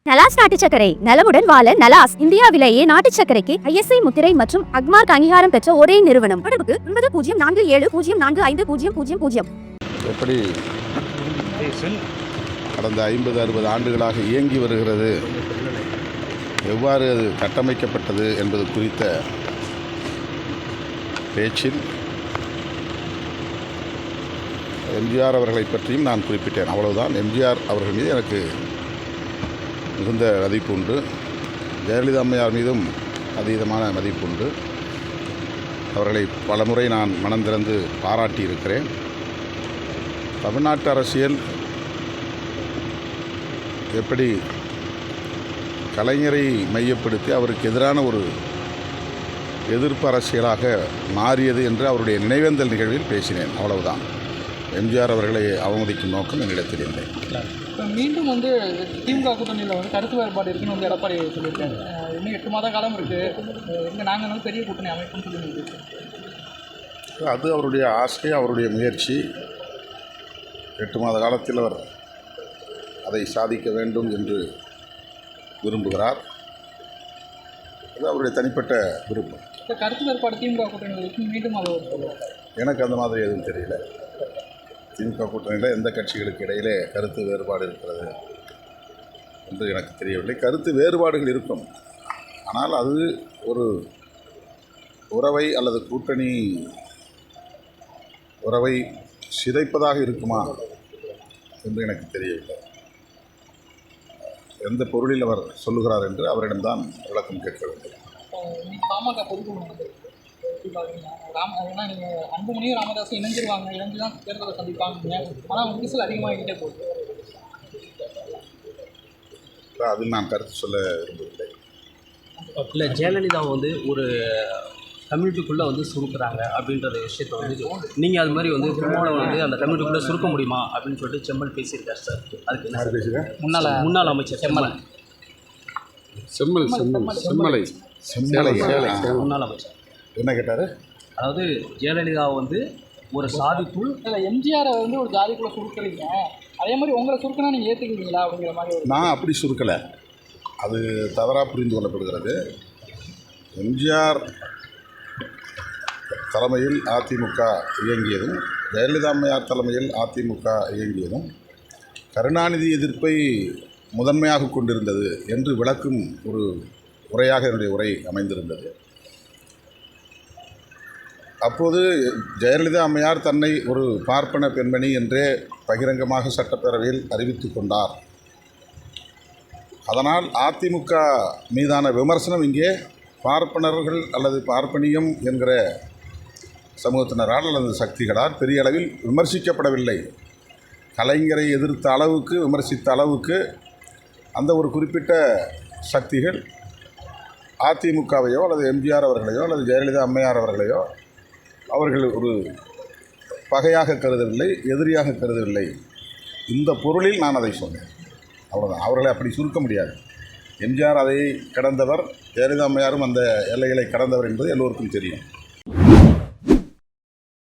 நலாஸ் நாட்டு சர்க்கரை நலமுடன் வாழ நலாஸ் இந்தியாவிலேயே நாட்டு சர்க்கரைக்கு ISI முத்திரை மற்றும் அக்மார்க் அங்கீகாரம் பெற்ற ஒரே நிறுவனம். தொடர்புக்கு 9047050000. எப்படி கடந்த 50-60 ஆண்டுகளாக இயங்கி வருகிறது, எவ்வாறு அது கட்டமைக்கப்பட்டது என்பது குறித்த பேச்சில் எம்ஜிஆர் அவர்களை பற்றியும் நான் குறிப்பிட்டேன். அவ்வளவுதான். எம்ஜிஆர் அவர்கள் மீது எனக்கு மிகுந்த மதிப்பு உண்டு. ஜெயலலிதா அம்மையார் மீதும் அதீதமான மதிப்பு உண்டு. அவர்களை பலமுறை நான் மனம் திறந்து பாராட்டியிருக்கிறேன். தமிழ்நாட்டு அரசியல் எப்படி கலைஞரை மையப்படுத்தி அவருக்கு எதிரான ஒரு எதிர்ப்பு அரசியலாக மாறியது என்று அவருடைய நினைவேந்தல் நிகழ்வில் பேசினேன். அவ்வளவுதான். எம்ஜிஆர் அவர்களை அவமதிக்கும் நோக்கம் என்னிடத்தில் இல்லை. மீண்டும் திமுக கூட்டணியில் கருத்து வேறுபாடு இருக்குன்னு எடப்பாடி சொல்லியிருக்காங்க. இன்னும் 8 மாத காலம் இருக்குது, நாங்கள் பெரிய கூட்டணி அமைப்புன்னு சொல்லி அது அவருடைய ஆசை, அவருடைய முயற்சி. 8 மாத காலத்தில் அவர் அதை சாதிக்க வேண்டும் என்று விரும்புகிறார். அது அவருடைய தனிப்பட்ட விருப்பம். கருத்து வேறுபாடு திமுக கூட்டணியில் மீண்டும் அது எனக்கு அந்த மாதிரி எதுவும் தெரியல. திமுக கூட்டணியில் எந்த கட்சிகளுக்கு இடையிலே கருத்து வேறுபாடு இருக்கிறது என்று எனக்கு தெரியவில்லை. கருத்து வேறுபாடுகள் இருக்கும், ஆனால் அது ஒரு உறவை அல்லது கூட்டணி உறவை சிதைப்பதாக இருக்குமா என்று எனக்கு தெரியவில்லை. எந்த பொருளில் அவர் சொல்லுகிறார் என்று அவரிடம்தான் விளக்கம் கேட்க வேண்டும். பாமக பொதுக்குழு நீங்கள் அன்புமணியும் ராமதாஸும் இணைஞ்சிருவாங்க, இணைஞ்சு தான் தேர்தலை சந்திப்பாங்க. ஆனால் விரிசல் அதிகமாகிட்டே போகுது. அதில் நான் கருத்து சொல்ல விரும்பவில்லை. இல்லை, ஜெயலலிதா ஒரு கம்யூனிட்டிக்குள்ளே சுருக்குறாங்க அப்படின்ற விஷயத்தை நீங்கள் அது மாதிரி திருமாவளவன் அந்த கம்யூனிட்டிக்குள்ளே சுருக்க முடியுமா அப்படின்னு சொல்லிட்டு செம்மல் பேசியிருக்காரு சார். அதுக்கு என்ன பேசுகிறேன்? முன்னாள் அமைச்சர் செம்மலை முன்னாள் அமைச்சர் என்ன கேட்டார்? அதாவது ஜெயலலிதா ஒரு சாதிக்குள் எம்ஜிஆரை ஒரு ஜாதிக்குள்ளே சுருக்கிறீங்க, அதே மாதிரி உங்களை சுருக்கினா நீங்கள் ஏற்றுக்குவீங்களா அப்படிங்கிற மாதிரி. நான் அப்படி சுருக்கலை, அது தவறாக புரிந்து கொள்ளப்படுகிறது. எம்ஜிஆர் தலைமையில் அதிமுக இயங்கியதும் ஜெயலலிதா அம்மையார் தலைமையில் அதிமுக இயங்கியதும் கருணாநிதி எதிர்ப்பை முதன்மையாக கொண்டிருந்தது என்று விளக்கும் ஒரு உரையாக என்னுடைய உரை அமைந்திருந்தது. அப்போது ஜெயலலிதா அம்மையார் தன்னை ஒரு பார்ப்பன பெண்மணி என்றே பகிரங்கமாக சட்டப்பேரவையில் அறிவித்து கொண்டார். அதனால் அதிமுக மீதான விமர்சனம் இங்கே பார்ப்பனர்கள் அல்லது பார்ப்பனியம் என்கிற சமூகத்தினரால் அல்லது சக்திகளால் பெரிய அளவில் விமர்சிக்கப்படவில்லை. கலைஞரை எதிர்த்த அளவுக்கு, விமர்சித்த அளவுக்கு அந்த ஒரு குறிப்பிட்ட சக்திகள் அதிமுகவையோ அல்லது எம்ஜிஆர் அவர்களையோ அல்லது ஜெயலலிதா அம்மையார் அவர்களையோ அவர்கள் ஒரு பகையாக கருதவில்லை, எதிரியாக கருதவில்லை. இந்த பொருளில் நான் அதை சொன்னேன். அவ்வளோதான். அவர்களை அப்படி சுருக்க முடியாது. எம்ஜிஆர் அதை கடந்தவர், ஜெயலலிதா அம்மையாரும் அந்த எல்லைகளை கடந்தவர் என்பது எல்லோருக்கும் தெரியும்.